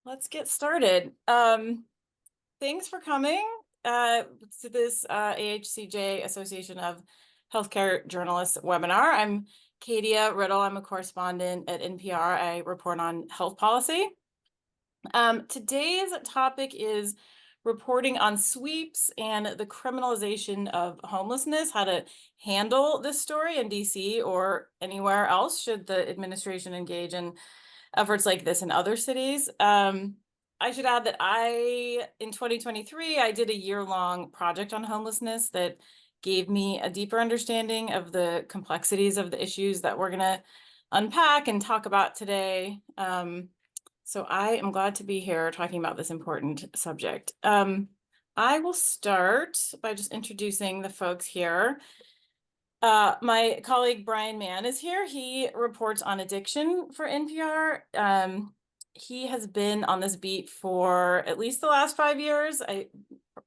Let's get started. Thanks for coming to this AHCJ Association of Healthcare Journalists webinar. I'm Katia Riddle. I'm a correspondent at NPR. I report on health policy. Today's topic is reporting on sweeps and the criminalization of homelessness, how to handle this story in DC or anywhere else should the administration engage in efforts like this in other cities. I should add that in 2023, I did a year-long project on homelessness that gave me a deeper understanding of the complexities of the issues that we're going to unpack and talk about today. So I am glad to be here talking about this important subject. I will start by just introducing the folks here. My colleague Brian Mann is here. He reports on addiction for NPR. He has been on this beat for at least the last 5 years.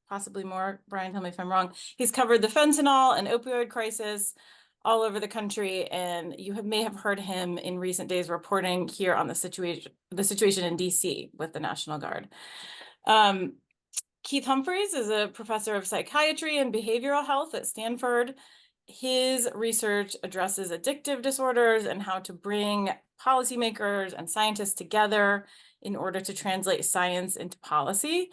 Possibly more. Brian, tell me if I'm wrong. He's covered the fentanyl and opioid crisis all over the country, and you may have heard him in recent days reporting here on the situation in DC with the National Guard. Keith Humphreys is a professor of psychiatry and behavioral health at Stanford. His research addresses addictive disorders and how to bring policymakers and scientists together in order to translate science into policy.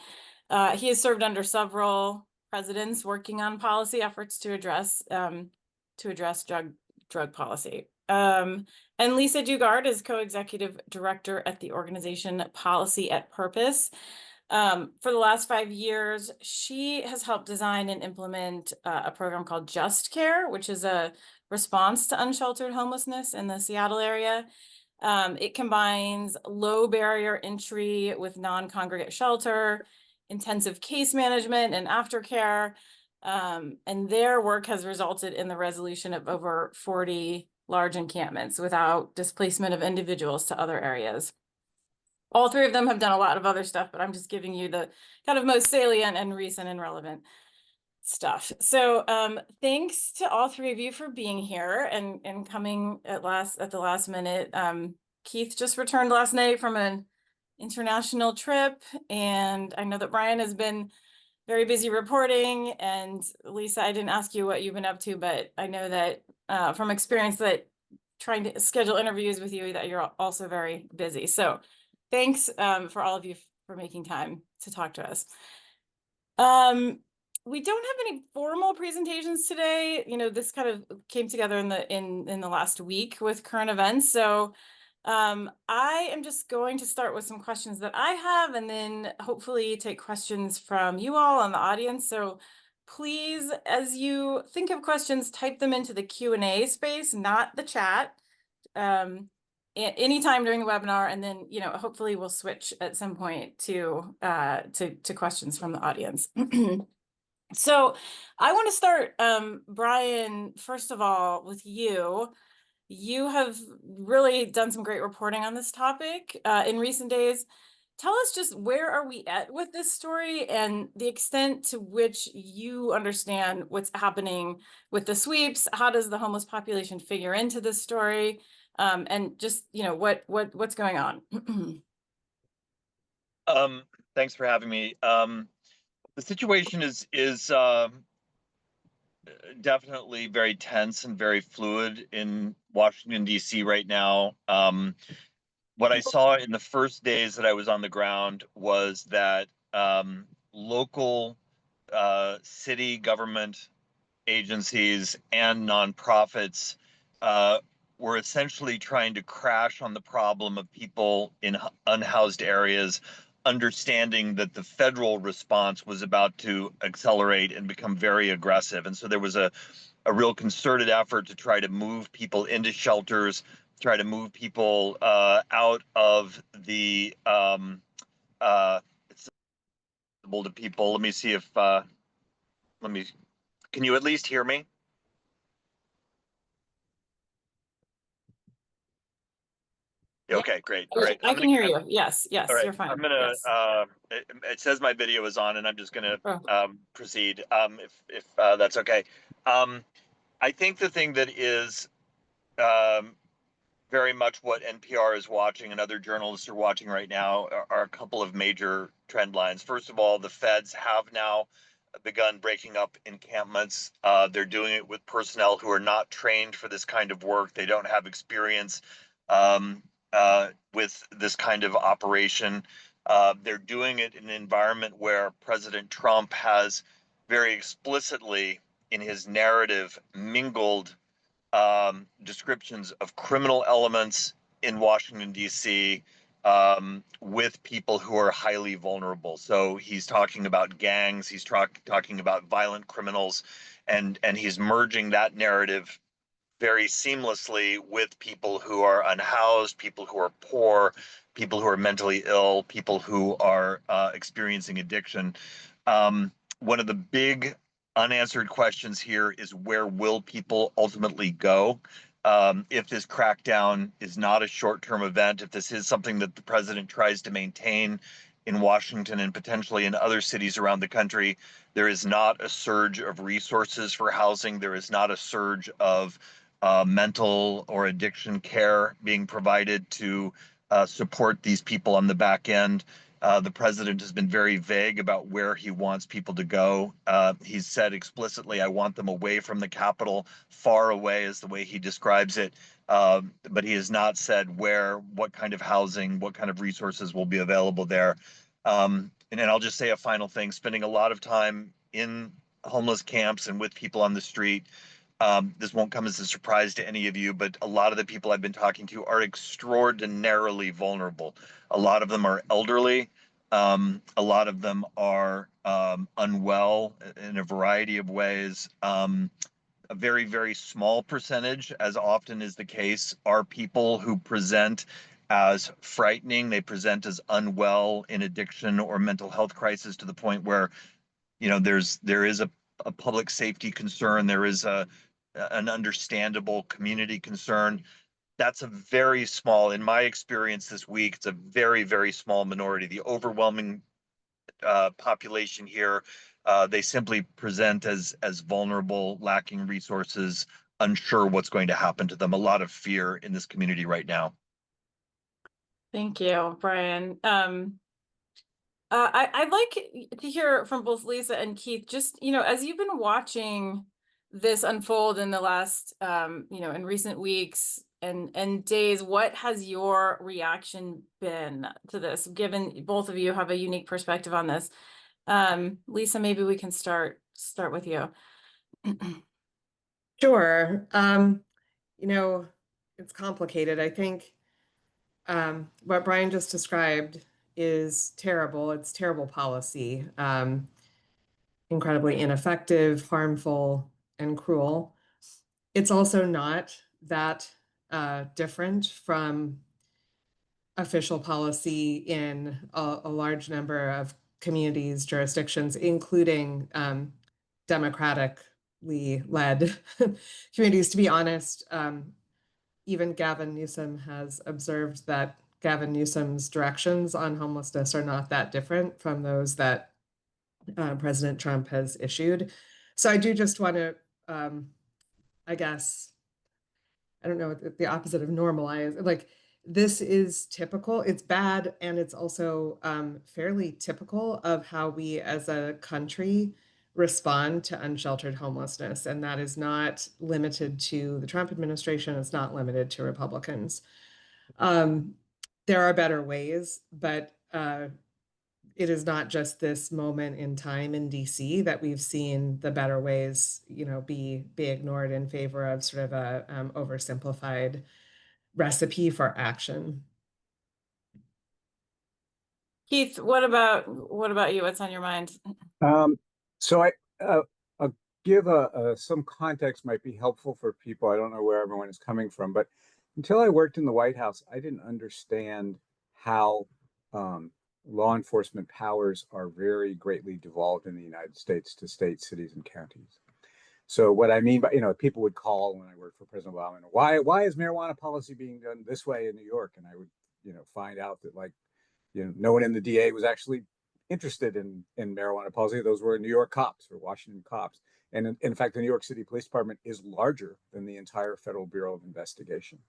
He has served under several presidents working on policy efforts to address drug policy. And Lisa Dugard is co-executive director at the organization Policy at Purpose. For the last 5 years, she has helped design and implement a program called Just Care, which is a response to unsheltered homelessness in the Seattle area. It combines low barrier entry with non-congregate shelter, intensive case management, and aftercare. And their work has resulted in the resolution of over 40 large encampments without displacement of individuals to other areas. All three of them have done a lot of other stuff, but I'm just giving you the kind of most salient and recent and relevant stuff. So thanks to all three of you for being here and coming at the last minute. Keith just returned last night from an international trip, and I know that Brian has been very busy reporting. And Lisa, I didn't ask you what you've been up to, but I know that from experience that trying to schedule interviews with you that you're also very busy. So thanks for all of you for making time to talk to us. We don't have any formal presentations today. You know, this kind of came together in the last week with current events. So I am just going to start with some questions that I have, and then hopefully take questions from you all in the audience. So please, as you think of questions, type them into the Q&A space, not the chat. Anytime during the webinar, and then hopefully we'll switch at some point to questions from the audience. So I want to start, Brian, first of all, with you. You have really done some great reporting on this topic in recent days. Tell us just where are we at with this story and the extent to which you understand what's happening with the sweeps. How does the homeless population figure into this story? And just, what's going on? Thanks for having me. The situation is definitely very tense and very fluid in Washington, D.C. right now. What I saw in the first days that I was on the ground was that local city government agencies and nonprofits were essentially trying to crash on the problem of people in unhoused areas, understanding that the federal response was about to accelerate and become very aggressive. And so there was a real concerted effort to try to move people into shelters, try to move people out of the accessible to people. Let me see if can you at least hear me? Okay, great. All right. I can hear you. Yes, all right. You're fine. I'm gonna. Yes. It says my video is on, and I'm just gonna proceed. If that's okay. I think the thing that is very much what NPR is watching and other journalists are watching right now are a couple of major trend lines. First of all, the feds have now begun breaking up encampments. They're doing it with personnel who are not trained for this kind of work. They don't have experience with this kind of operation. They're doing it in an environment where President Trump has very explicitly, in his narrative, mingled descriptions of criminal elements in Washington, D.C., with people who are highly vulnerable. So he's talking about gangs, he's talking about violent criminals, and he's merging that narrative very seamlessly with people who are unhoused, people who are poor, people who are mentally ill, people who are experiencing addiction. One of the big unanswered questions here is, where will people ultimately go? If this crackdown is not a short-term event, if this is something that the president tries to maintain in Washington and potentially in other cities around the country, there is not a surge of resources for housing. There is not a surge of mental or addiction care being provided to support these people on the back end. The president has been very vague about where he wants people to go. He's said explicitly, I want them away from the Capitol, far away is the way he describes it. But he has not said where, what kind of housing, what kind of resources will be available there. And then I'll just say a final thing, spending a lot of time in homeless camps and with people on the street. This won't come as a surprise to any of you, but a lot of the people I've been talking to are extraordinarily vulnerable. A lot of them are elderly. A lot of them are unwell in a variety of ways. A very, very small percentage, as often is the case, are people who present as frightening. They present as unwell in addiction or mental health crisis, to the point where, there is a public safety concern. There is an understandable community concern. That's a very small, in my experience this week, it's a very, very small minority. The overwhelming population here, they simply present as vulnerable, lacking resources, unsure what's going to happen to them. A lot of fear in this community right now. Thank you, Brian. I'd like to hear from both Lisa and Keith, just, as you've been watching this unfold in the last, in recent weeks and days, what has your reaction been to this, given both of you have a unique perspective on this? Lisa, maybe we can start with you. Sure. It's complicated. I think what Brian just described is terrible. It's terrible policy, incredibly ineffective, harmful, and cruel. It's also not that different from official policy in a large number of communities, jurisdictions, including democratically led communities. To be honest, even Gavin Newsom has observed that Gavin Newsom's directions on homelessness are not that different from those that President Trump has issued. So I do just want to, I guess, I don't know, the opposite of normalize. Like, this is typical. It's bad, and it's also fairly typical of how we as a country respond to unsheltered homelessness. And that is not limited to the Trump administration. It's not limited to Republicans. There are better ways, but it is not just this moment in time in DC that we've seen the better ways, be ignored in favor of sort of a oversimplified recipe for action. Keith, what about you? What's on your mind? So I'll give some context might be helpful for people. I don't know where everyone is coming from, but until I worked in the White House, I didn't understand how law enforcement powers are very greatly devolved in the United States to states, cities, and counties. So what I mean by, people would call when I worked for President Obama, and why is marijuana policy being done this way in New York? And I would, find out that, like, no one in the DA was actually interested in marijuana policy. Those were New York cops or Washington cops. And in fact, the New York City Police Department is larger than the entire Federal Bureau of Investigation.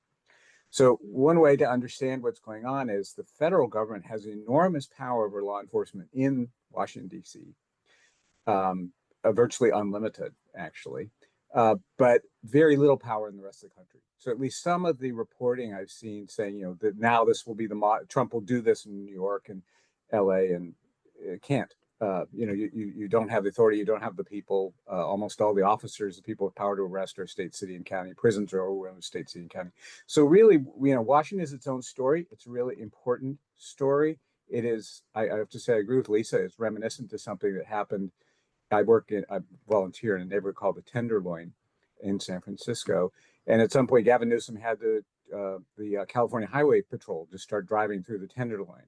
So one way to understand what's going on is the federal government has enormous power over law enforcement in Washington, D.C., virtually unlimited, actually, but very little power in the rest of the country. So at least some of the reporting I've seen saying, that now this will be Trump will do this in New York and L.A. and it can't. You don't have the authority, you don't have the people. Almost all the officers, the people with power to arrest, are state, city, and county. Prisons are overrun with state, city, and county. So really, Washington is its own story. It's a really important story. It is. I have to say, I agree with Lisa. It's reminiscent to something that happened. I volunteer in a neighborhood called the Tenderloin in San Francisco, and at some point, Gavin Newsom had the California Highway Patrol just start driving through the Tenderloin.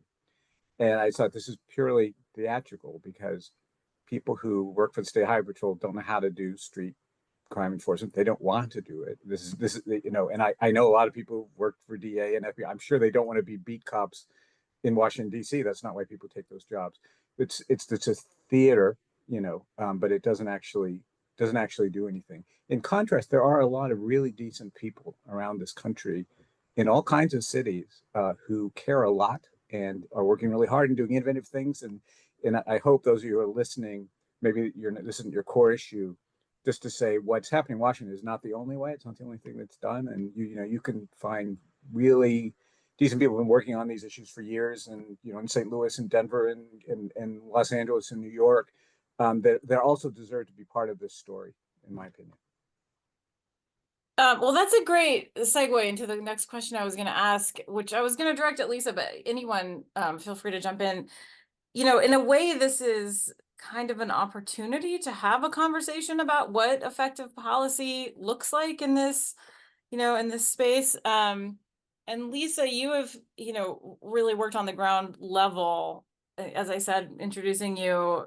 And I thought this is purely theatrical because people who work for the State Highway Patrol don't know how to do street crime enforcement. They don't want to do it. This is and I know a lot of people who worked for DA and FBI. I'm sure they don't want to be beat cops in Washington, D.C. That's not why people take those jobs. It's a theater, but it doesn't actually do anything. In contrast, there are a lot of really decent people around this country in all kinds of cities who care a lot and are working really hard and doing innovative things. And I hope those of you who are listening, maybe this isn't your core issue, just to say what's happening in Washington is not the only way. It's not the only thing that's done. And you can find really decent people who've been working on these issues for years, and in St. Louis and Denver and Los Angeles and New York, that also deserve to be part of this story, in my opinion. Well, that's a great segue into the next question I was going to ask, which I was going to direct at Lisa, but anyone feel free to jump in. In a way, this is kind of an opportunity to have a conversation about what effective policy looks like in this, in this space. And Lisa, you have, really worked on the ground level, as I said, introducing you,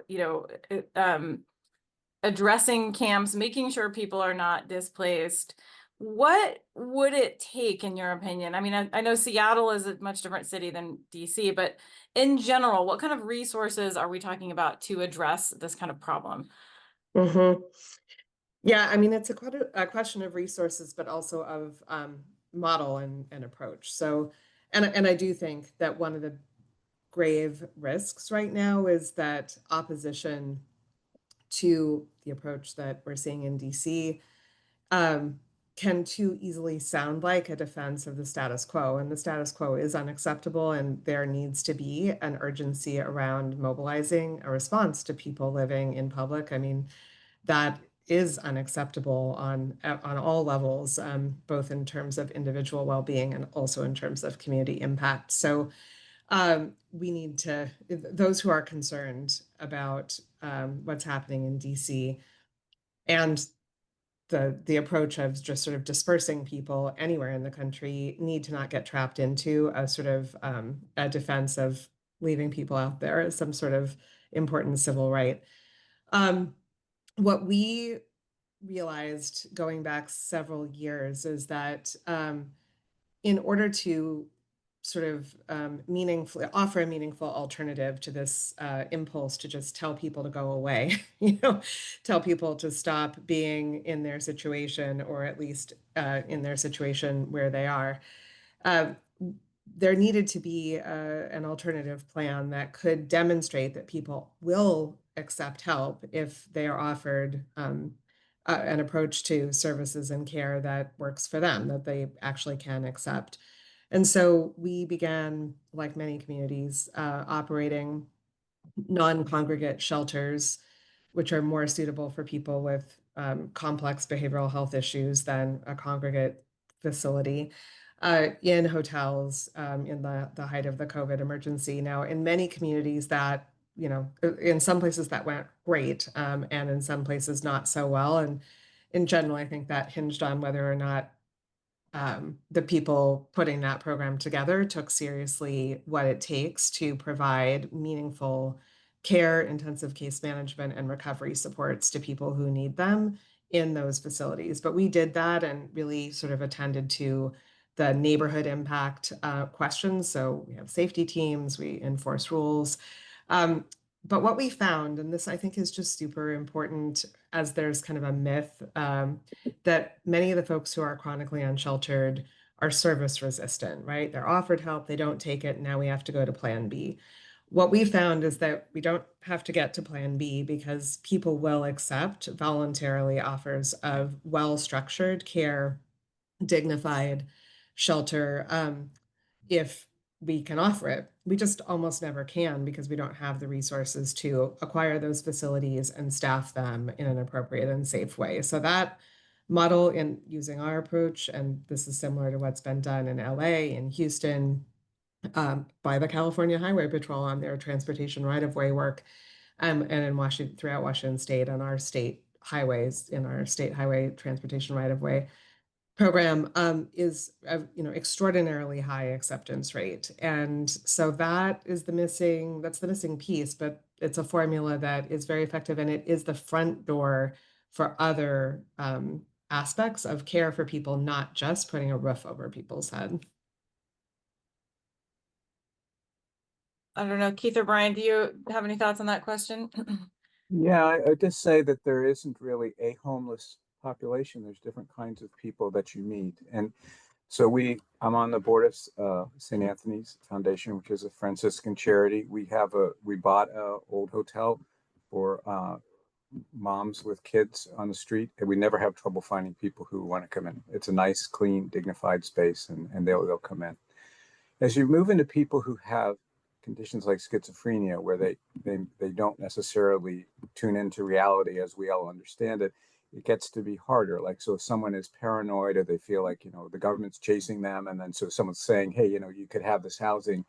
addressing camps, making sure people are not displaced. What would it take, in your opinion? I mean, I know Seattle is a much different city than DC, but in general, what kind of resources are we talking about to address this kind of problem? Mm-hmm. Yeah, I mean, it's a question of resources, but also of model and approach. So, and I do think that one of the grave risks right now is that opposition to the approach that we're seeing in DC can too easily sound like a defense of the status quo. And the status quo is unacceptable, and there needs to be an urgency around mobilizing a response to people living in public. I mean, that is unacceptable on all levels, both in terms of individual well-being and also in terms of community impact. So we need to, those who are concerned about what's happening in DC and the approach of just sort of dispersing people anywhere in the country, need to not get trapped into a sort of a defense of leaving people out there as some sort of important civil right. What we realized going back several years is that in order to sort of offer a meaningful alternative to this impulse to just tell people to go away, tell people to stop being in their situation, or at least in their situation where they are, there needed to be an alternative plan that could demonstrate that people will accept help if they are offered an approach to services and care that works for them, that they actually can accept. And so we began, like many communities, operating non-congregate shelters, which are more suitable for people with complex behavioral health issues than a congregate facility, in hotels in the height of the COVID emergency. Now, in many communities that, in some places that went great, and in some places not so well. And in general, I think that hinged on whether or not the people putting that program together took seriously what it takes to provide meaningful care, intensive case management, and recovery supports to people who need them in those facilities. But we did that and really sort of attended to the neighborhood impact questions. So we have safety teams, we enforce rules. But what we found, and this I think is just super important, as there's kind of a myth that many of the folks who are chronically unsheltered are service resistant, right? They're offered help, they don't take it, now we have to go to plan B. What we found is that we don't have to get to plan B because people will accept voluntarily offers of well-structured care, dignified shelter, if we can offer it. We just almost never can because we don't have the resources to acquire those facilities and staff them in an appropriate and safe way. So that model, in using our approach, and this is similar to what's been done in LA, in Houston, by the California Highway Patrol on their transportation right-of-way work, and in Washington, throughout Washington State, on our state highways, in our state highway transportation right-of-way program, is a extraordinarily high acceptance rate. And so that's the missing piece, but it's a formula that is very effective, and it is the front door for other aspects of care for people, not just putting a roof over people's head. I don't know, Keith or Brian, do you have any thoughts on that question? Yeah, I just say that there isn't really a homeless population. There's different kinds of people that you meet. And so I'm on the board of St. Anthony's Foundation, which is a Franciscan charity. We bought a old hotel for moms with kids on the street, and we never have trouble finding people who want to come in. It's a nice, clean, dignified space, and they'll come in. As you move into people who have conditions like schizophrenia, where they don't necessarily tune into reality as we all understand it, it gets to be harder. Like, so if someone is paranoid, or they feel like, the government's chasing them, and then so someone's saying, hey, you could have this housing,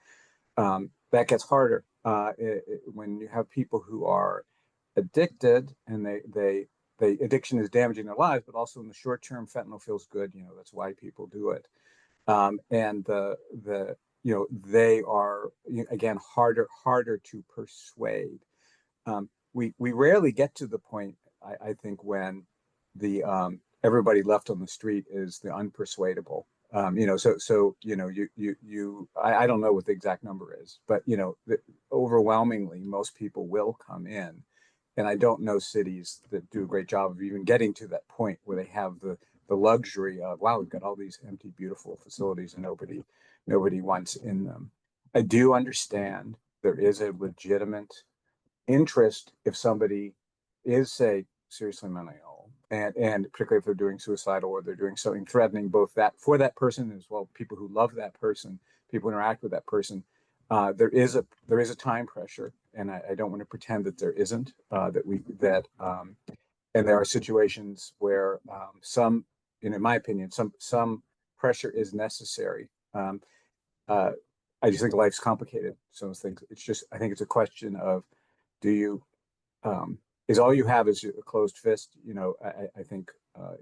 that gets harder. When you have people who are addicted, and they addiction is damaging their lives, but also in the short term, fentanyl feels good. That's why people do it. And they are, again, harder to persuade. We rarely get to the point, I think, when the everybody left on the street is the unpersuadable. I don't know what the exact number is, but overwhelmingly most people will come in, and I don't know cities that do a great job of even getting to that point where they have the luxury of, wow, we've got all these empty, beautiful facilities and nobody wants in them. I do understand there is a legitimate interest if somebody is, say, seriously mentally ill, and particularly if they're doing suicidal or they're doing something threatening, both that for that person as well, people who love that person, people who interact with that person. There is a time pressure, and I don't want to pretend that there isn't. And there are situations where in my opinion, some pressure is necessary. I just think life's complicated. So I think it's a question of, do you, is all you have is a closed fist? I think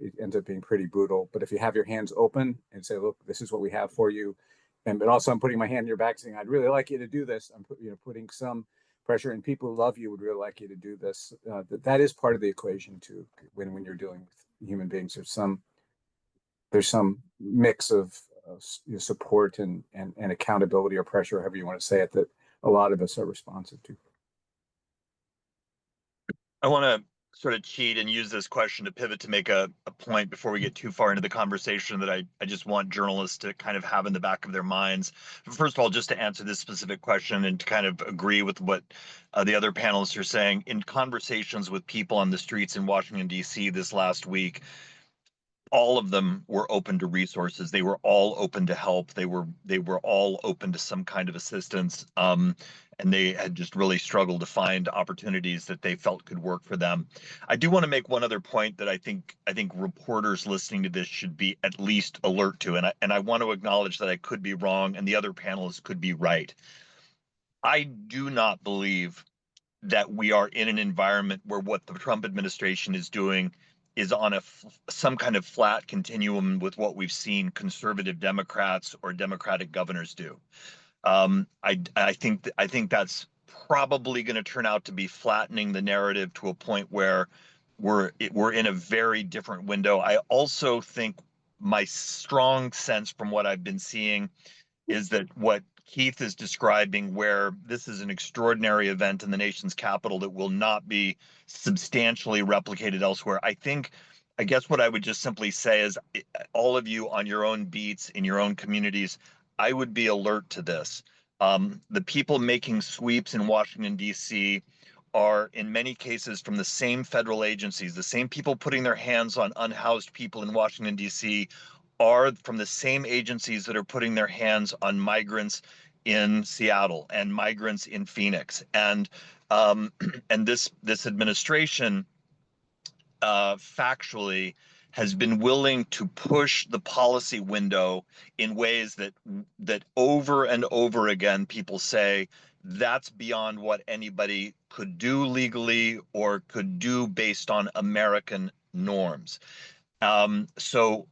it ends up being pretty brutal. But if you have your hands open and say, look, this is what we have for you, but also I'm putting my hand in your back saying, I'd really like you to do this. I'm putting some pressure, and people who love you would really like you to do this. That is part of the equation too. When you're dealing with human beings, there's some mix of support and accountability, or pressure, however you want to say it, that a lot of us are responsive to. I want to sort of cheat and use this question to pivot to make a point before we get too far into the conversation that I just want journalists to kind of have in the back of their minds. First of all, just to answer this specific question and to kind of agree with what the other panelists are saying, in conversations with people on the streets in Washington, D.C. this last week, all of them were open to resources. They were all open to help. They were all open to some kind of assistance. And they had just really struggled to find opportunities that they felt could work for them. I do want to make one other point that I think reporters listening to this should be at least alert to, and I want to acknowledge that I could be wrong and the other panelists could be right. I do not believe that we are in an environment where what the Trump administration is doing is on some kind of flat continuum with what we've seen conservative Democrats or Democratic governors do. I think that's probably going to turn out to be flattening the narrative to a point where we're in a very different window. I also think my strong sense from what I've been seeing is that what Keith is describing, where this is an extraordinary event in the nation's capital that will not be substantially replicated elsewhere. I think I guess what I would just simply say is all of you on your own beats in your own communities, I would be alert to this. The people making sweeps in Washington, D.C. are in many cases from the same federal agencies. The same people putting their hands on unhoused people in Washington, D.C. are from the same agencies that are putting their hands on migrants in Seattle and migrants in Phoenix. Um, and this administration factually has been willing to push the policy window in ways that over and over again people say that's beyond what anybody could do legally or could do based on American norms. So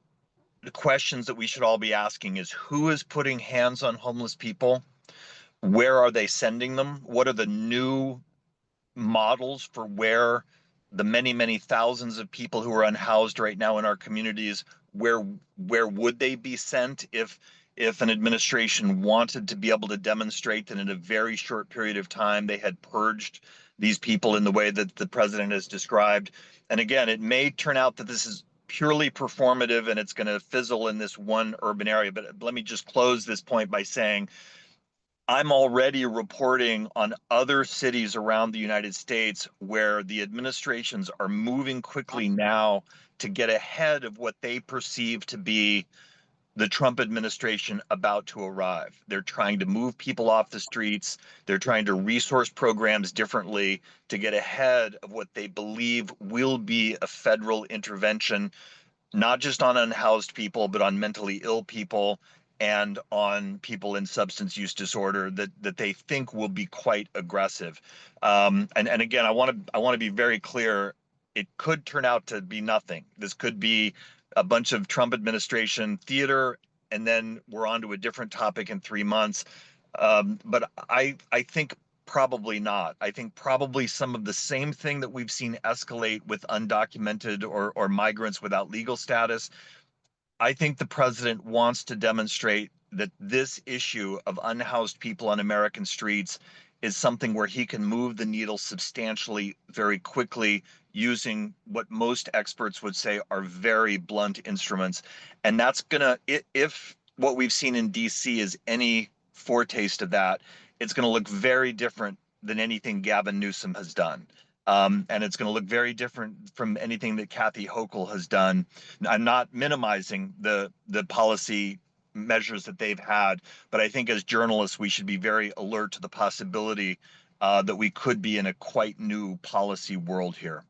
the questions that we should all be asking is who is putting hands on homeless people? Where are they sending them? What are the new models for where the many thousands of people who are unhoused right now in our communities, where would they be sent if an administration wanted to be able to demonstrate that in a very short period of time they had purged these people in the way that the president has described? And again, it may turn out that this is purely performative and it's going to fizzle in this one urban area. But let me just close this point by saying I'm already reporting on other cities around the United States where the administrations are moving quickly now to get ahead of what they perceive to be the Trump administration about to arrive. They're trying to move people off the streets. They're trying to resource programs differently to get ahead of what they believe will be a federal intervention, not just on unhoused people, but on mentally ill people and on people in substance use disorder that they think will be quite aggressive. And again, I want to be very clear. It could turn out to be nothing. This could be a bunch of Trump administration theater, and then we're on to a different topic in 3 months. But I think probably not. I think probably some of the same thing that we've seen escalate with undocumented or migrants without legal status. I think the president wants to demonstrate that this issue of unhoused people on American streets is something where he can move the needle substantially very quickly using what most experts would say are very blunt instruments. And that's gonna, if what we've seen in DC is any foretaste of that, it's gonna look very different than anything Gavin Newsom has done. And it's going to look very different from anything that Kathy Hochul has done. I'm not minimizing the policy measures that they've had, but I think as journalists, we should be very alert to the possibility that we could be in a quite new policy world here.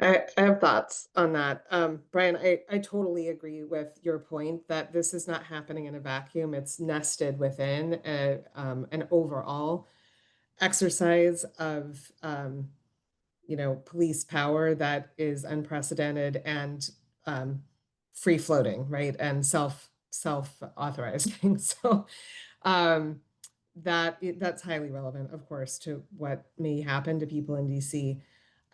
I have thoughts on that. Brian, I totally agree with your point that this is not happening in a vacuum. It's nested within an overall exercise of police power that is unprecedented and free floating, right? And self authorizing. So um, that's highly relevant, of course, to what may happen to people in DC.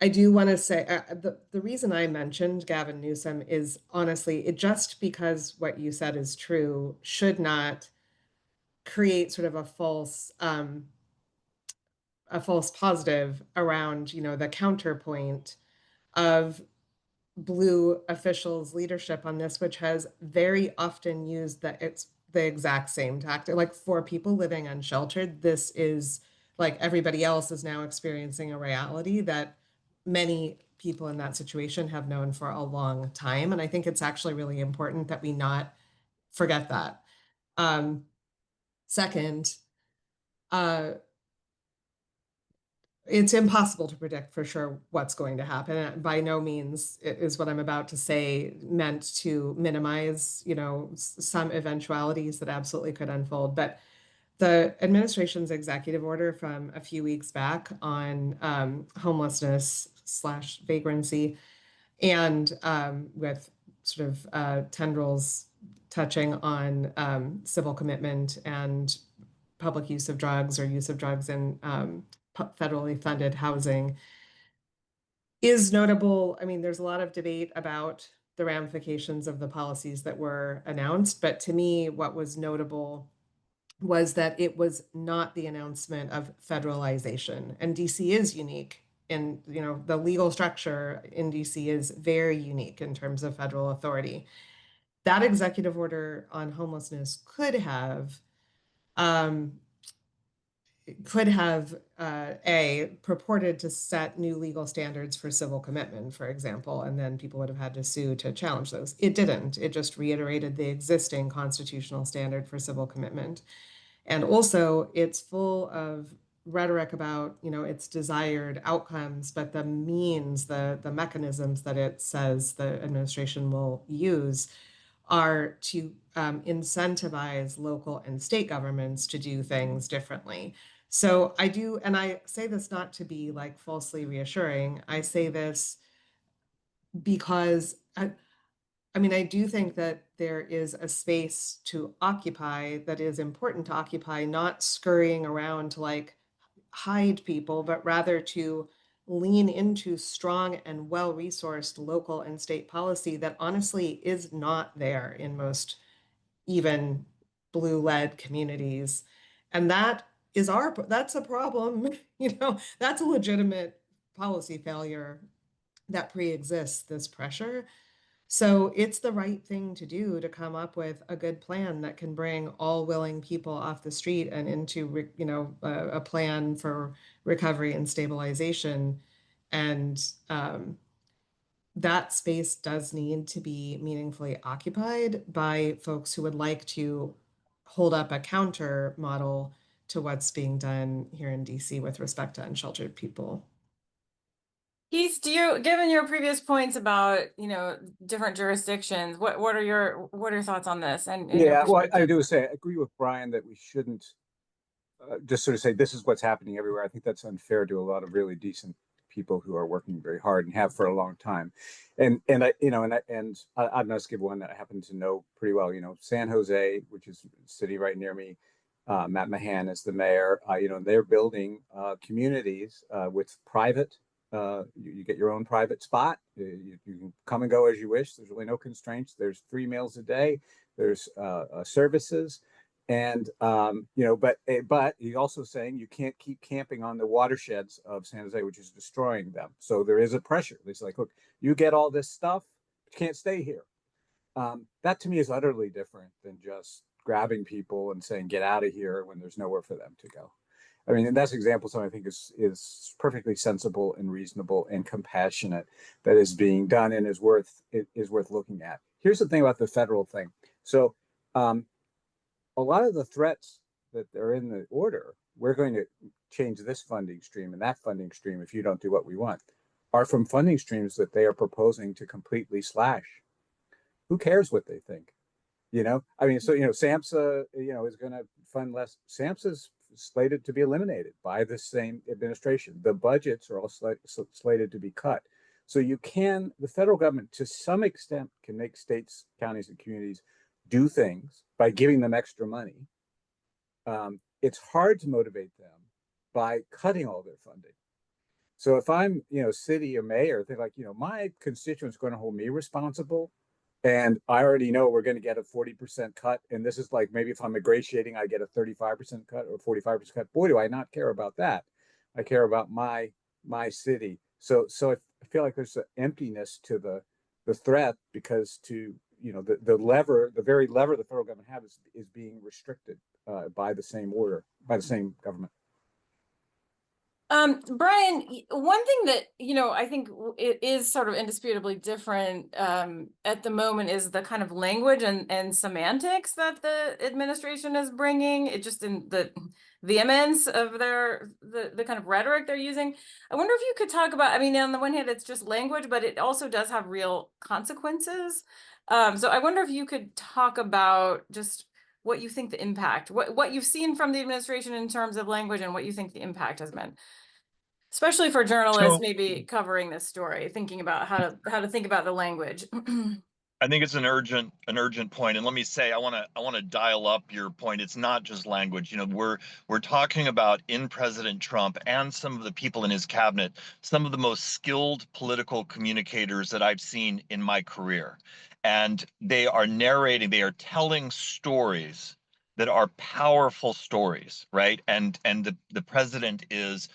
I do want to say the reason I mentioned Gavin Newsom is honestly, it just because what you said is true should not create sort of a false positive around, the counterpoint of blue officials' leadership on this, which has very often used it's the exact same tactic. Like for people living unsheltered, this is like everybody else is now experiencing a reality that many people in that situation have known for a long time. And I think it's actually really important that we not forget that. Second, uh, it's impossible to predict for sure what's going to happen. By no means is what I'm about to say meant to minimize, some eventualities that absolutely could unfold. But the administration's executive order from a few weeks back on homelessness / vagrancy and with sort of tendrils touching on civil commitment and public use of drugs or use of drugs in federally funded housing is notable. I mean, there's a lot of debate about the ramifications of the policies that were announced, but to me, what was notable was that it was not the announcement of federalization. And DC is unique And, the legal structure in DC is very unique in terms of federal authority. That executive order on homelessness um, purported to set new legal standards for civil commitment, for example, and then people would have had to sue to challenge those. It didn't. It just reiterated the existing constitutional standard for civil commitment. And also, it's full of rhetoric about, its desired outcomes, but the means, the mechanisms that it says the administration will use are to incentivize local and state governments to do things differently. So I do, and I say this not to be like falsely reassuring. I say this because I do think that there is a space to occupy that is important to occupy, not scurrying around to like hide people, but rather to lean into strong and well-resourced local and state policy that honestly is not there in most even blue-led communities. And that's a problem, that's a legitimate policy failure that pre-exists this pressure. So it's the right thing to do to come up with a good plan that can bring all willing people off the street and into, a plan for recovery and stabilization. And that space does need to be meaningfully occupied by folks who would like to hold up a counter model to what's being done here in DC with respect to unsheltered people. Keith, given your previous points about, different jurisdictions, what are your thoughts on this and your Yeah, well, I perspective? do say I agree with Brian that we shouldn't just sort of say this is what's happening everywhere. I think that's unfair to a lot of really decent people who are working very hard and have for a long time. And I, I'm going to give one that I happen to know pretty well. San Jose, which is a city right near me. Matt Mahan is the mayor. They're building communities with private. You get your own private spot. You can come and go as you wish. There's really no constraints. There's 3 meals a day. There's services. And but he's also saying you can't keep camping on the watersheds of San Jose, which is destroying them. So there is a pressure. It's like, look, you get all this stuff, but you can't stay here. That to me is utterly different than just grabbing people and saying get out of here when there's nowhere for them to go. I mean, and that's an example. So I think is perfectly sensible and reasonable and compassionate that is being done and is worth looking at. Here's the thing about the federal thing. So. A lot of the threats that are in the order, we're going to change this funding stream and that funding stream if you don't do what we want, are from funding streams that they are proposing to completely slash. Who cares what they think? SAMHSA, is going to fund less. SAMHSA's slated to be eliminated by the same administration. The budgets are all slated to be cut. So the federal government to some extent can make states, counties, and communities do things by giving them extra money. It's hard to motivate them by cutting all their funding. So if I'm, city or mayor, they're like, my constituents are going to hold me responsible. And I already know we're going to get a 40% cut. And this is like, maybe if I'm ingratiating, I get a 35% cut or 45% cut. Boy, do I not care about that. I care about my city. So I feel like there's an emptiness to the threat because the very lever the federal government has is being restricted by the same order, by the same government. Brian, one thing that, I think it is sort of indisputably different at the moment is the kind of language and semantics that the administration is bringing. It just in the vehemence of the kind of rhetoric they're using. I wonder if you could talk about, on the one hand, it's just language, but it also does have real consequences. So I wonder if you could talk about just what you think the impact, what you've seen from the administration in terms of language and what you think the impact has been. Especially for journalists, maybe covering this story, thinking about how to think about the language. I think it's an urgent point. And let me say, I want to dial up your point. It's not just language. We're talking about in President Trump and some of the people in his cabinet, some of the most skilled political communicators that I've seen in my career. And they are telling stories that are powerful stories, right? And the president is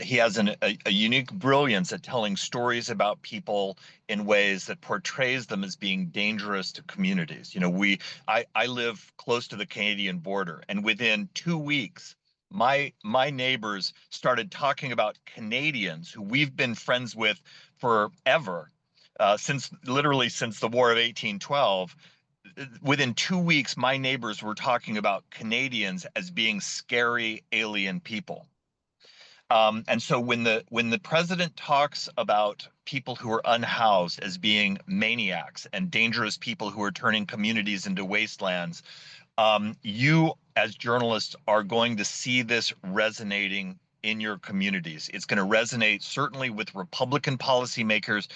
he has a unique brilliance at telling stories about people in ways that portrays them as being dangerous to communities. You know, I live close to the Canadian border, and within 2 weeks, my neighbors started talking about Canadians who we've been friends with forever, literally since the War of 1812. Within 2 weeks, my neighbors were talking about Canadians as being scary alien people. And so when the president talks about people who are unhoused as being maniacs and dangerous people who are turning communities into wastelands, you as journalists are going to see this resonating in your communities. It's going to resonate certainly with Republican policymakers,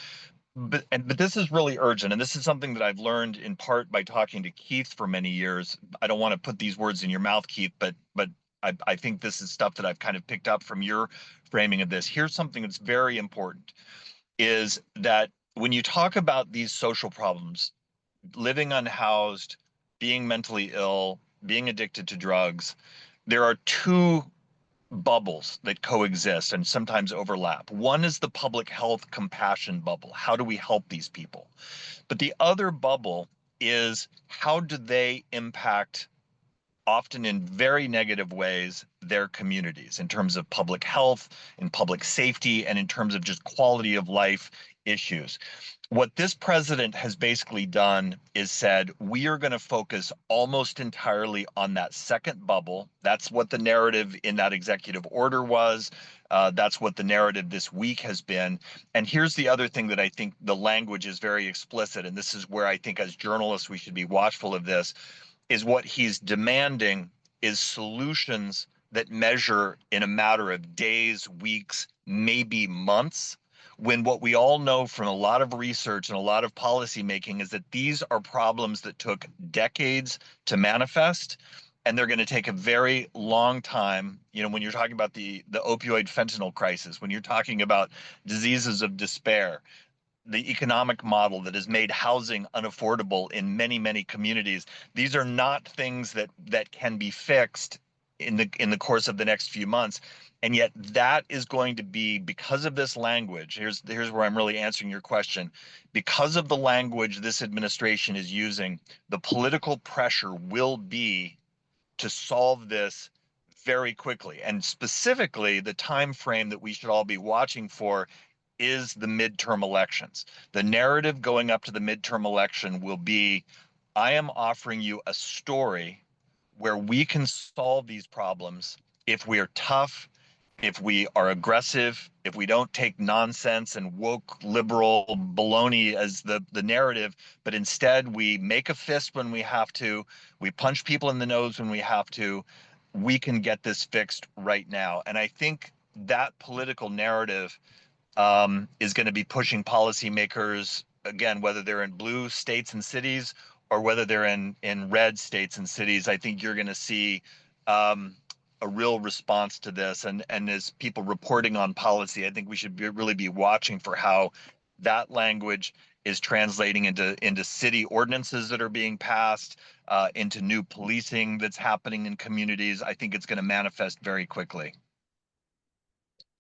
but this is really urgent, and this is something that I've learned in part by talking to Keith for many years. I don't want to put these words in your mouth, Keith, but I think this is stuff that I've kind of picked up from your framing of this. Here's something that's very important: is that when you talk about these social problems, living unhoused, being mentally ill, being addicted to drugs, there are two bubbles that coexist and sometimes overlap. One is the public health compassion bubble. How do we help these people? But the other bubble is how do they impact, often in very negative ways, their communities in terms of public health, in public safety, and in terms of just quality of life issues. What this president has basically done is said, we are going to focus almost entirely on that second bubble. That's what the narrative in that executive order was. That's what the narrative this week has been. And here's the other thing that I think the language is very explicit, and this is where I think as journalists we should be watchful of this, is what he's demanding is solutions that measure in a matter of days, weeks, maybe months, when what we all know from a lot of research and a lot of policy making is that these are problems that took decades to manifest, and they're going to take a very long time. You know, when you're talking about the opioid fentanyl crisis, when you're talking about diseases of despair, the economic model that has made housing unaffordable in many, many communities. These are not things that can be fixed in the course of the next few months. And yet that is going to be, because of this language, here's where I'm really answering your question. Because of the language this administration is using, the political pressure will be to solve this very quickly. And specifically, the time frame that we should all be watching for is the midterm elections. The narrative going up to the midterm election will be, I am offering you a story where we can solve these problems if we are tough, if we are aggressive, if we don't take nonsense and woke liberal baloney as the narrative, but instead we make a fist when we have to, we punch people in the nose when we have to, we can get this fixed right now. And I think that political narrative is going to be pushing policymakers, again, whether they're in blue states and cities or whether they're in red states and cities. I think you're going to see a real response to this. And as people reporting on policy, I think we should really be watching for how that language is translating into city ordinances that are being passed, into new policing that's happening in communities. I think it's going to manifest very quickly.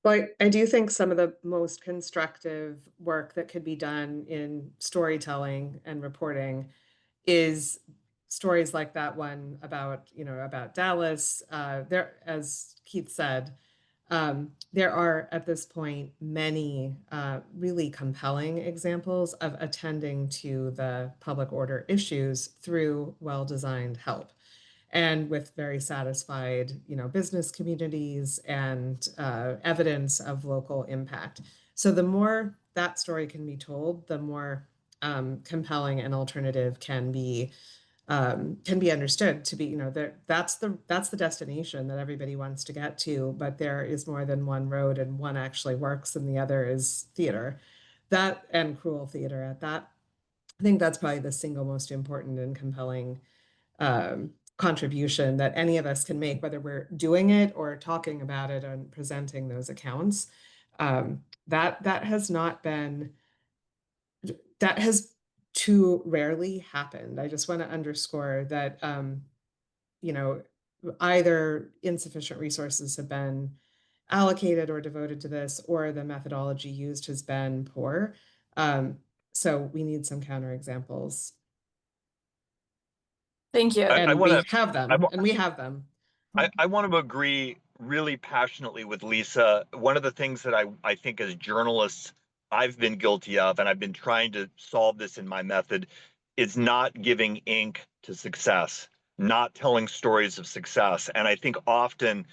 Well, I do think some of the most constructive work that could be done in storytelling and reporting is stories like that one about, about Dallas. There, as Keith said, there are at this point many really compelling examples of attending to the public order issues through well-designed help, and with very satisfied, business communities and evidence of local impact. So the more that story can be told, the more compelling an alternative can be understood to be, that's the destination that everybody wants to get to, but there is more than one road, and one actually works and the other is theater. That, and cruel theater at that. I think that's probably the single most important and compelling contribution that any of us can make, whether we're doing it or talking about it and presenting those accounts. That has not been, that has too rarely happened. I just want to underscore that, either insufficient resources have been allocated or devoted to this, or the methodology used has been poor. So we need some counterexamples. Thank you. And we have them, I want to agree really passionately with Lisa. One of the things that I think as journalists, I've been guilty of, and I've been trying to solve this in my method, is not giving ink to success, not telling stories of success. And I think often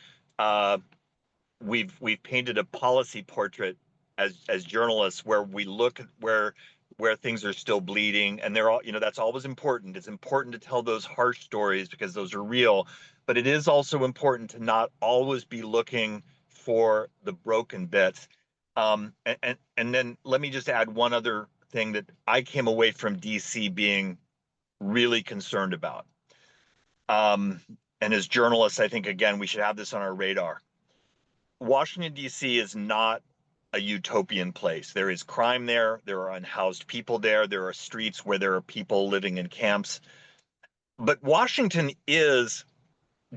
we've painted a policy portrait as journalists where we look at where things are still bleeding, and they're all, that's always important. It's important to tell those harsh stories because those are real, but it is also important to not always be looking for the broken bits. And then let me just add one other thing that I came away from DC being really concerned about. And as journalists, I think, again, we should have this on our radar. Washington, D.C. is not a utopian place. There is crime there. There are unhoused people there. There are streets where there are people living in camps. But Washington is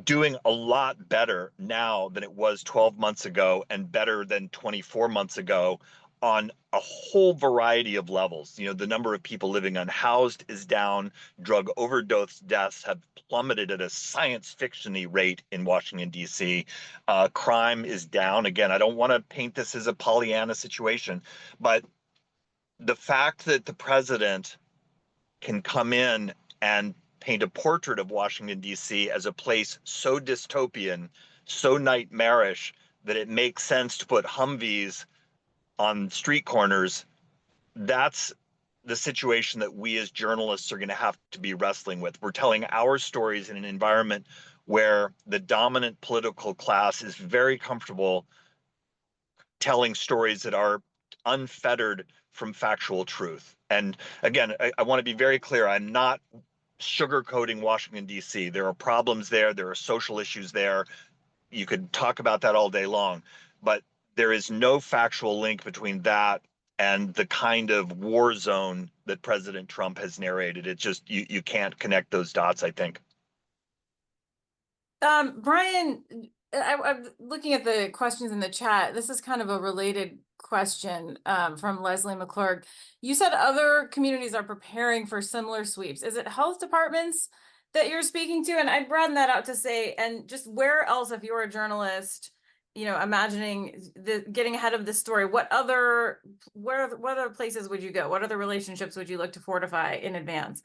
doing a lot better now than it was 12 months ago and better than 24 months ago on a whole variety of levels. The number of people living unhoused is down. Drug overdose deaths have plummeted at a science fiction-y rate in Washington, D.C. Crime is down. Again, I don't want to paint this as a Pollyanna situation, but the fact that the president can come in and paint a portrait of Washington, D.C. as a place so dystopian, so nightmarish, that it makes sense to put Humvees on street corners, that's the situation that we as journalists are going to have to be wrestling with. We're telling our stories in an environment where the dominant political class is very comfortable telling stories that are unfettered from factual truth. And again, I want to be very clear. I'm not sugarcoating Washington, D.C. There are problems there. There are social issues there. You could talk about that all day long, but there is no factual link between that and the kind of war zone that President Trump has narrated. It's just, you can't connect those dots, I think. Brian, I'm looking at the questions in the chat. This is kind of a related question from Leslie McClurg. You said other communities are preparing for similar sweeps. Is it health departments that you're speaking to? And I'd broaden that out to say, and just where else, if you're a journalist, imagining getting ahead of this story, what other places would you go? What other relationships would you look to fortify in advance?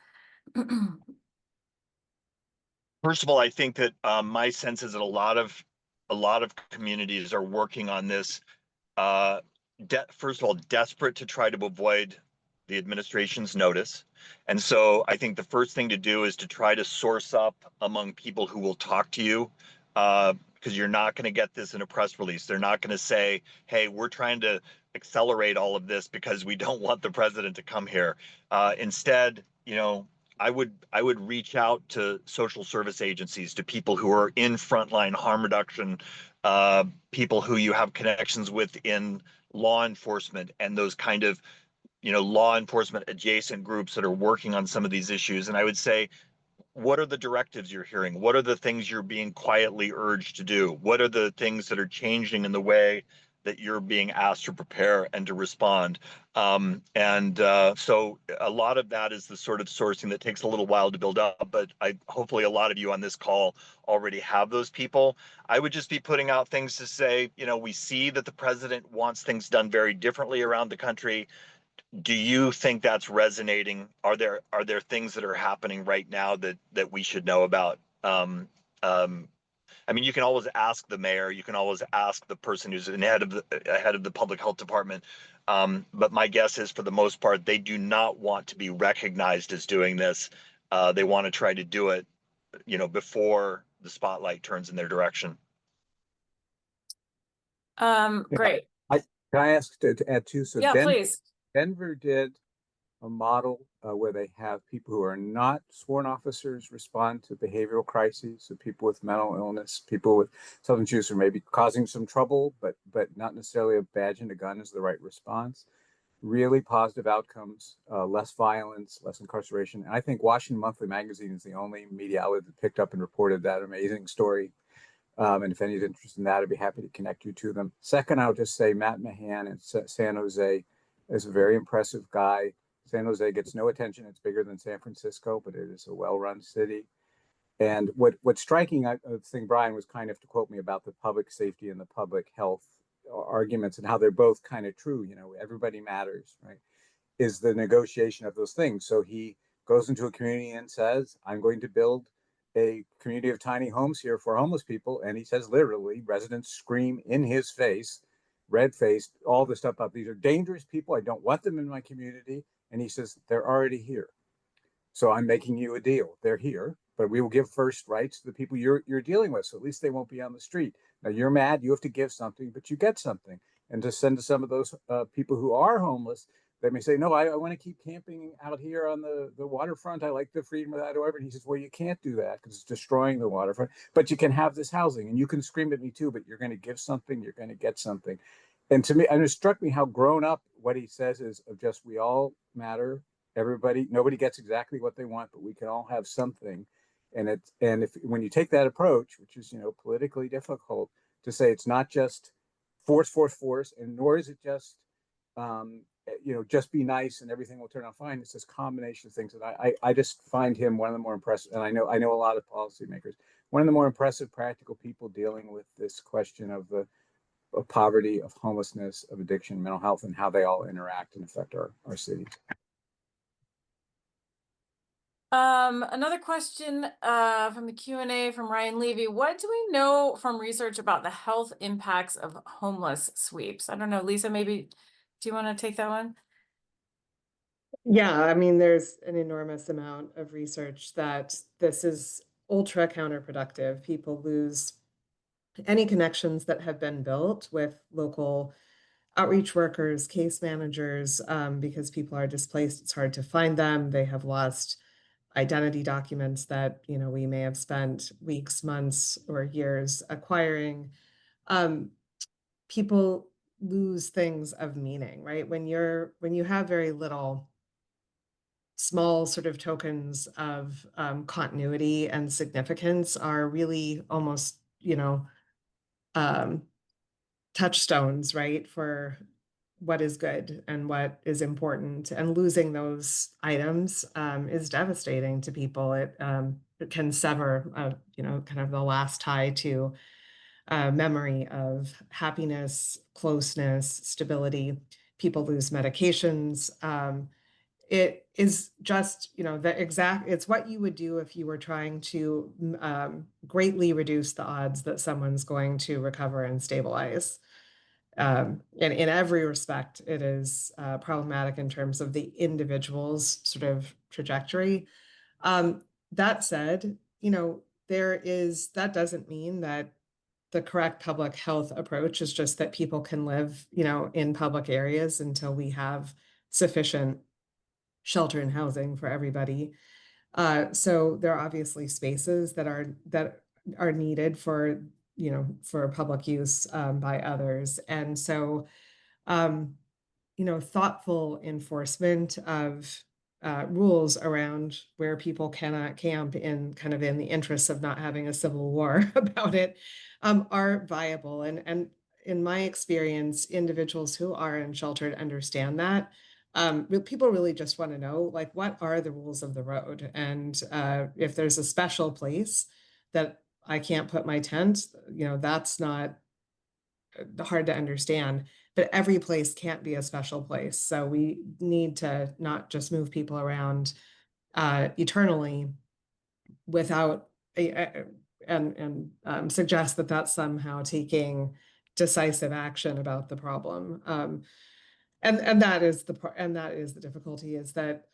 First of all, I think that my sense is that a lot of communities are working on this. First of all, desperate to try to avoid the administration's notice. And so I think the first thing to do is to try to source up among people who will talk to you, because you're not going to get this in a press release. They're not going to say, hey, we're trying to accelerate all of this because we don't want the president to come here. Instead, I would reach out to social service agencies, to people who are in frontline harm reduction, people who you have connections with in law enforcement and those kind of, law enforcement adjacent groups that are working on some of these issues. And I would say, what are the directives you're hearing? What are the things you're being quietly urged to do? What are the things that are changing in the way that you're being asked to prepare and to respond? So a lot of that is the sort of sourcing that takes a little while to build up, but hopefully a lot of you on this call already have those people. I would just be putting out things to say, we see that the president wants things done very differently around the country. Do you think that's resonating? Are there things that are happening right now that we should know about? I mean, you can always ask the mayor, you can always ask the person who's head of the public health department. But my guess is, for the most part, they do not want to be recognized as doing this. They want to try to do it, before the spotlight turns in their direction. Great. Can I ask to add too? So Yeah, please. Denver did a model where they have people who are not sworn officers respond to behavioral crises, so people with mental illness, people with substance use, who may be causing some trouble, but not necessarily a badge and a gun is the right response. Really positive outcomes, less violence, less incarceration. And I think Washington Monthly Magazine is the only media outlet that picked up and reported that amazing story. And if anyone's interested in that, I'd be happy to connect you to them. Second, I'll just say Matt Mahan in San Jose is a very impressive guy. San Jose gets no attention. It's bigger than San Francisco, but it is a well-run city. And what's striking, thing, Brian, was kind of to quote me about the public safety and the public health arguments and how they're both kind of true. You know, everybody matters, right? Is the negotiation of those things. So he goes into a community and says, I'm going to build a community of tiny homes here for homeless people. And he says, literally, residents scream in his face, red-faced, all the stuff about these are dangerous people. I don't want them in my community. And he says, they're already here. So I'm making you a deal. They're here, but we will give first rights to the people you're dealing with. So at least they won't be on the street. Now you're mad, you have to give something, but you get something. And to send to some of those people who are homeless, they may say, no, I want to keep camping out here on the waterfront. I like the freedom of that, or whatever. And he says, well, you can't do that because it's destroying the waterfront, but you can have this housing and you can scream at me too, but you're going to give something, you're going to get something. And to me, and it struck me how grown up what he says is of just, we all matter. Everybody, nobody gets exactly what they want, but we can all have something. And if when you take that approach, which is, you know, politically difficult to say, it's not just force, and nor is it just, you know, just be nice and everything will turn out fine. It's this combination of things that I just find him one of the more impressive, and I know a lot of policymakers, one of the more impressive practical people dealing with this question of poverty, of homelessness, of addiction, mental health, and how they all interact and affect our cities. Another question from the Q&A from Ryan Levy. What do we know from research about the health impacts of homeless sweeps? I don't know, Lisa, maybe do you want to take that one? Yeah, I mean, there's an enormous amount of research that this is ultra counterproductive. People lose any connections that have been built with local outreach workers, case managers, because people are displaced. It's hard to find them. They have lost identity documents that, you know, we may have spent weeks, months, or years acquiring. People lose things of meaning, right? When you have very little, small sort of tokens of continuity and significance are really almost, you know, touchstones, right, for what is good and what is important. And losing those items is devastating to people. It can sever, you know, kind of the last tie to memory of happiness, closeness, stability. People lose medications. It is just, you know, it's what you would do if you were trying to greatly reduce the odds that someone's going to recover and stabilize. And in every respect, it is problematic in terms of the individual's sort of trajectory. That said, you know, that doesn't mean that the correct public health approach is just that people can live, you know, in public areas until we have sufficient shelter and housing for everybody. So there are obviously spaces that are needed for, you know, for public use by others. And so, you know, thoughtful enforcement of rules around where people cannot camp in kind of in the interests of not having a civil war about it are viable. And in my experience, individuals who are unsheltered understand that. People really just want to know, like, what are the rules of the road? And if there's a special place that I can't put my tent, you know, that's not hard to understand, but every place can't be a special place. So we need to not just move people around eternally without and suggest that that's somehow taking decisive action about the problem. And that is the difficulty, is that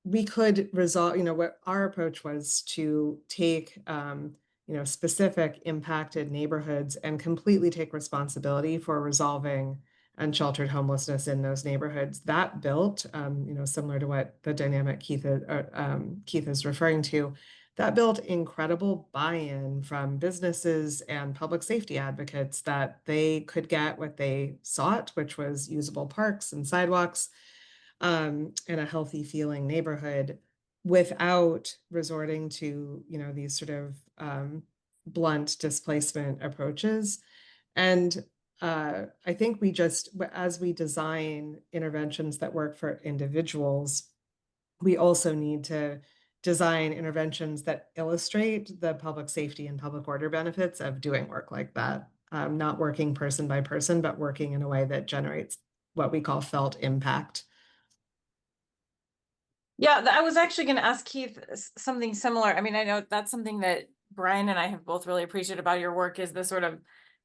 we could resolve, you know, what our approach was to take, you know, specific impacted neighborhoods and completely take responsibility for resolving unsheltered homelessness in those neighborhoods. That built, you know, similar to what the dynamic Keith is referring to, that built incredible buy-in from businesses and public safety advocates that they could get what they sought, which was usable parks and sidewalks, and a healthy feeling neighborhood, without resorting to, you know, these sort of blunt displacement approaches. And I think we just, as we design interventions that work for individuals, we also need to design interventions that illustrate the public safety and public order benefits of doing work like that. Not working person by person, but working in a way that generates what we call felt impact. Yeah, I was actually going to ask Keith something similar. I mean, I know that's something that Brian and I have both really appreciated about your work, is the sort of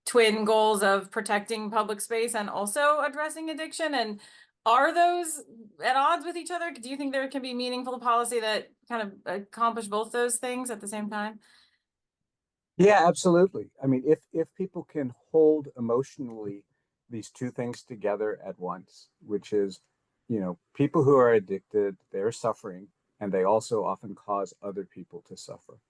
twin goals of protecting public space and also addressing addiction. And are those at odds with each other? Do you think there can be meaningful policy that kind of accomplish both those things at the same time? Yeah, absolutely. I mean, if people can hold emotionally these two things together at once, which is, people who are addicted, they're suffering, and they also often cause other people to suffer.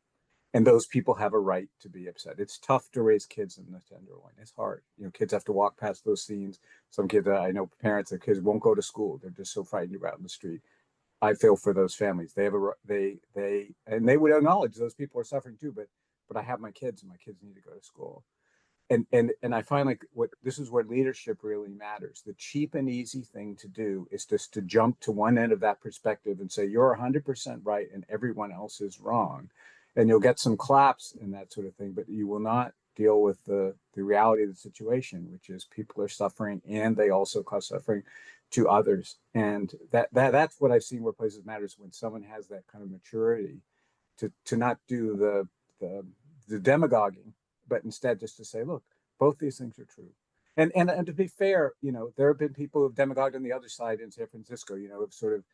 And those people have a right to be upset. It's tough to raise kids in the Tenderloin. It's hard. Kids have to walk past those scenes. Some kids, I know parents, their kids won't go to school. They're just so frightened you're out in the street. I feel for those families. They have and they would acknowledge those people are suffering too, but I have my kids and my kids need to go to school. And I find like this is where leadership really matters. The cheap and easy thing to do is just to jump to one end of that perspective and say you're 100% right and everyone else is wrong, and you'll get some claps and that sort of thing, but you will not deal with the reality of the situation, which is people are suffering and they also cause suffering to others. And that's what I've seen where places matters, when someone has that kind of maturity to not do the demagoguing, but instead just to say, look, both these things are true. And to be fair, there have been people who've demagogued on the other side in San Francisco, have sort of,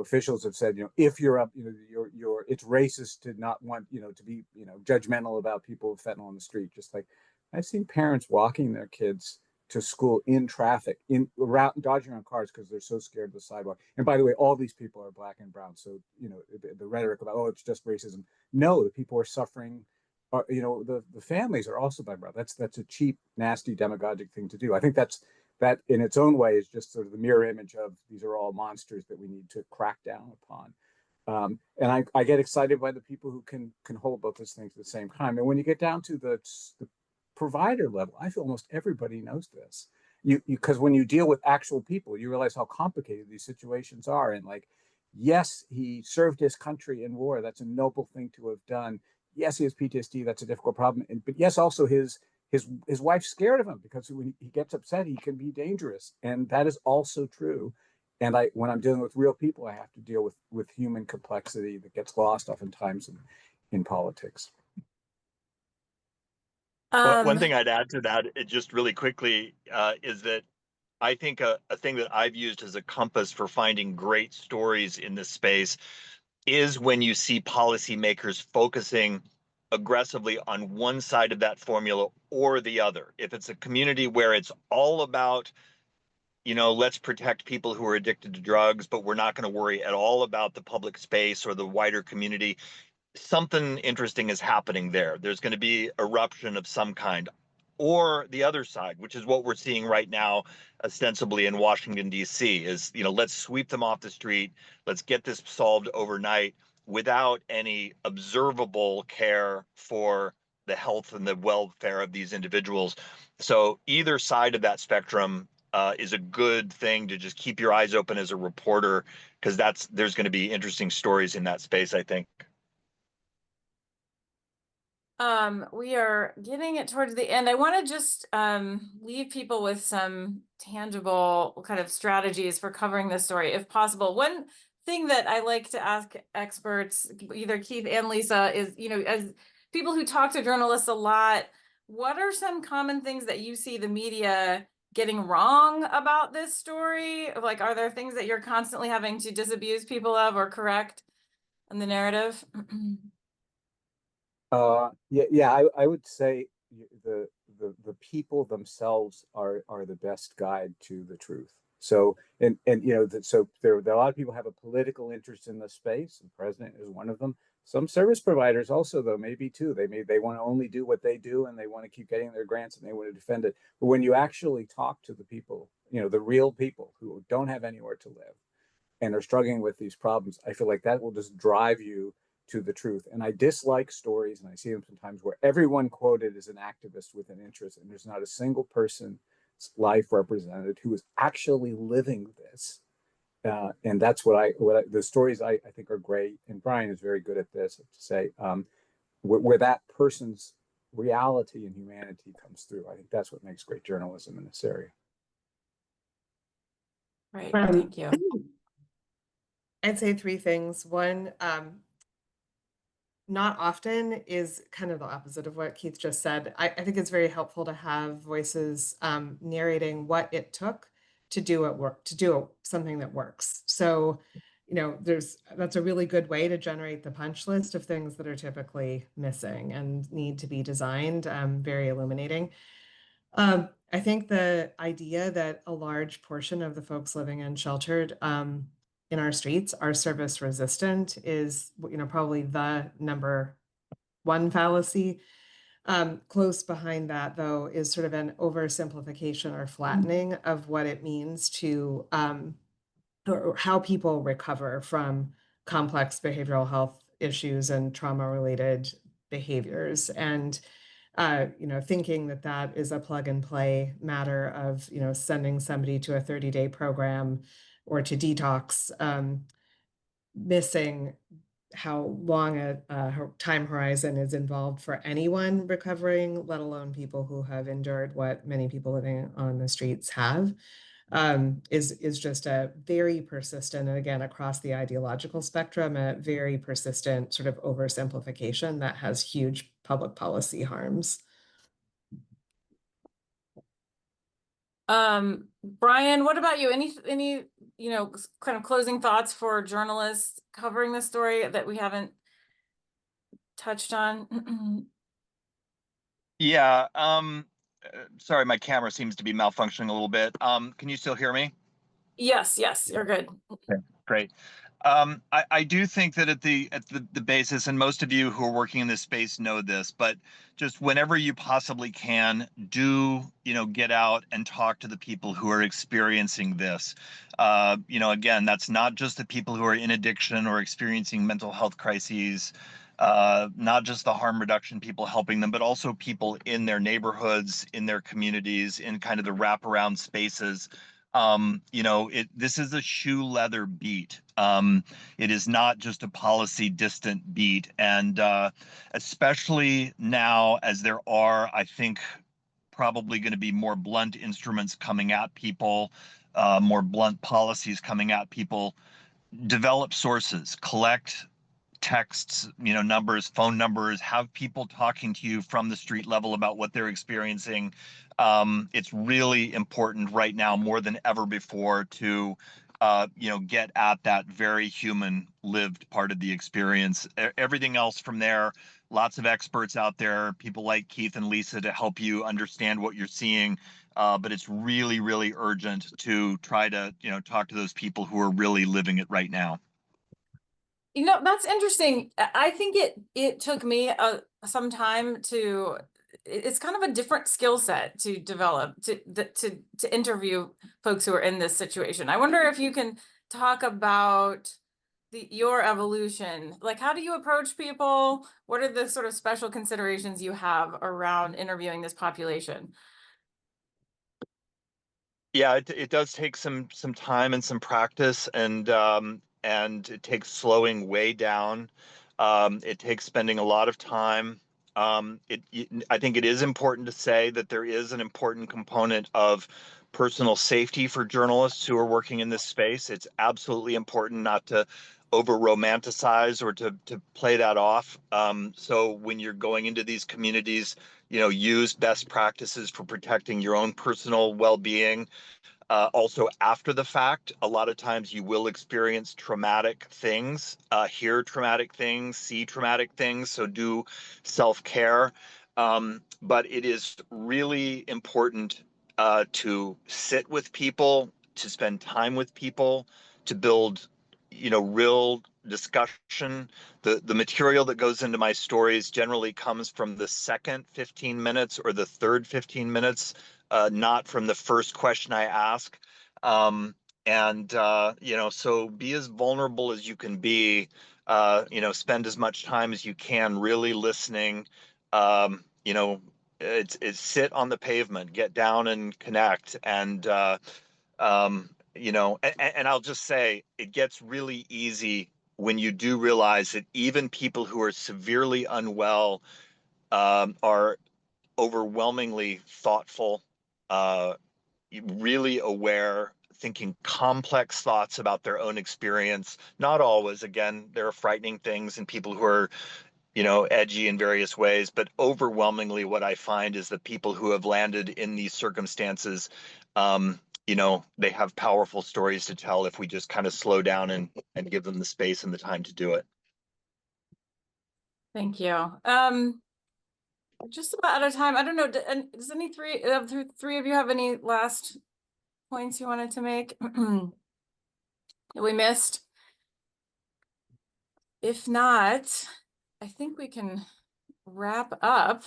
officials have said, if you're up, it's racist to not want, to be, judgmental about people with fentanyl on the street. Just like I've seen parents walking their kids to school in traffic, dodging on cars because they're so scared of the sidewalk. And by the way, all these people are Black and brown. So, the rhetoric about, oh, it's just racism. No, the people are suffering. The families are also Black and brown. That's a cheap, nasty, demagogic thing to do. I think that in its own way is just sort of the mirror image of these are all monsters that we need to crack down upon. And I get excited by the people who can hold both those things at the same time. And when you get down to the provider level, I feel almost everybody knows this. Because when you deal with actual people, you realize how complicated these situations are. And like, yes, he served his country in war. That's a noble thing to have done. Yes, he has PTSD. That's a difficult problem. But yes, also his wife's scared of him because when he gets upset, he can be dangerous. And that is also true. And when I'm dealing with real people, I have to deal with human complexity that gets lost oftentimes in politics. One thing I'd add to that, just really quickly, is that I think a thing that I've used as a compass for finding great stories in this space is when you see policymakers focusing aggressively on one side of that formula or the other. If it's a community where it's all about, let's protect people who are addicted to drugs, but we're not going to worry at all about the public space or the wider community, something interesting is happening there. There's going to be eruption of some kind. Or the other side, which is what we're seeing right now, ostensibly in Washington, D.C., is, let's sweep them off the street. Let's get this solved overnight without any observable care for the health and the welfare of these individuals. So either side of that spectrum is a good thing to just keep your eyes open as a reporter, because there's going to be interesting stories in that space, I think. We are getting it towards the end. I want to just leave people with some tangible kind of strategies for covering this story, if possible. One thing that I like to ask experts, either Keith and Lisa, is, as people who talk to journalists a lot, what are some common things that you see the media getting wrong about this story? Like, are there things that you're constantly having to disabuse people of or correct in the narrative? I would say the people themselves are the best guide to the truth. So so there are a lot of people have a political interest in the space. The president is one of them. Some service providers also, though, maybe too. They want to only do what they do, and they want to keep getting their grants, and they want to defend it. But when you actually talk to the people, the real people who don't have anywhere to live and are struggling with these problems, I feel like that will just drive you to the truth. And I dislike stories, and I see them sometimes where everyone quoted is an activist with an interest, and there's not a single person's life represented who is actually living this. And that's the stories I think are great. And Brian is very good at this, to say where that person's reality and humanity comes through. I think that's what makes great journalism in this area. Right, thank you. I'd say three things. One, not often is kind of the opposite of what Keith just said. I think it's very helpful to have voices narrating what it took to do something that works. So, that's a really good way to generate the punch list of things that are typically missing and need to be designed, very illuminating. I think the idea that a large portion of the folks living in sheltered in our streets are service resistant is, probably the number one fallacy. Close behind that, though, is sort of an oversimplification or flattening of what it means to or how people recover from complex behavioral health issues and trauma-related behaviors. And thinking that that is a plug and play matter of, sending somebody to a 30-day program or to detox, missing how long a time horizon is involved for anyone recovering, let alone people who have endured what many people living on the streets have, is just a very persistent, and again, across the ideological spectrum, a very persistent sort of oversimplification that has huge public policy harms. Brian, what about you? Any, kind of closing thoughts for journalists covering this story that we haven't touched on? Yeah. Sorry, my camera seems to be malfunctioning a little bit. Can you still hear me? Yes, you're good. Okay, great. I do think that at the basis, and most of you who are working in this space know this, but just whenever you possibly can, do get out and talk to the people who are experiencing this. Again, that's not just the people who are in addiction or experiencing mental health crises, not just the harm reduction people helping them, but also people in their neighborhoods, in their communities, in kind of the wraparound spaces. This is a shoe leather beat. It is not just a policy distant beat. And especially now, as there are, I think, probably going to be more blunt instruments coming at people, more blunt policies coming at people, develop sources, collect texts, numbers, phone numbers, have people talking to you from the street level about what they're experiencing. It's really important right now more than ever before to get at that very human lived part of the experience. Everything else from there, lots of experts out there, people like Keith and Lisa to help you understand what you're seeing. But it's really, really urgent to try to, talk to those people who are really living it right now. That's interesting. I think it took me some time to. It's kind of a different skill set to develop to interview folks who are in this situation. I wonder if you can talk about your evolution. Like, how do you approach people? What are the sort of special considerations you have around interviewing this population? Yeah, it does take some time and some practice, and it takes slowing way down. It takes spending a lot of time. I think it is important to say that there is an important component of personal safety for journalists who are working in this space. It's absolutely important not to over romanticize or to play that off. So when you're going into these communities, use best practices for protecting your own personal well-being. Also, after the fact, a lot of times you will experience traumatic things, hear traumatic things, see traumatic things. So do self-care. But it is really important to sit with people, to spend time with people, to build, real discussion. The material that goes into my stories generally comes from the second 15 minutes or the third 15 minutes. Not from the first question I ask. So be as vulnerable as you can be, spend as much time as you can really listening. It's sit on the pavement, get down and connect. And I'll just say it gets really easy when you do realize that even people who are severely unwell are overwhelmingly thoughtful, really aware, thinking complex thoughts about their own experience. Not always, again, there are frightening things and people who are, edgy in various ways, but overwhelmingly what I find is that people who have landed in these circumstances, they have powerful stories to tell if we just kind of slow down and give them the space and the time to do it. Thank you. Just about out of time. I don't know. Does any three of you have any last points you wanted to make that we missed? If not, I think we can wrap up.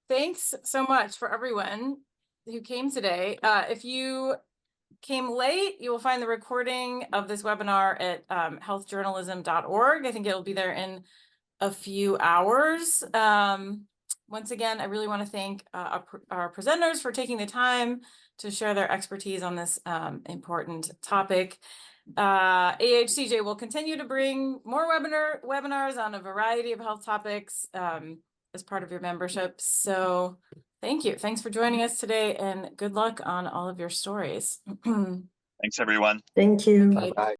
Thanks so much for everyone who came today. If you came late, you will find the recording of this webinar at healthjournalism.org. I think it'll be there in a few hours. Once again, I really want to thank our presenters for taking the time to share their expertise on this important topic. AHCJ will continue to bring more webinars on a variety of health topics as part of your membership. So thank you. Thanks for joining us today, and good luck on all of your stories. Thanks, everyone. Thank you. Okay. Bye.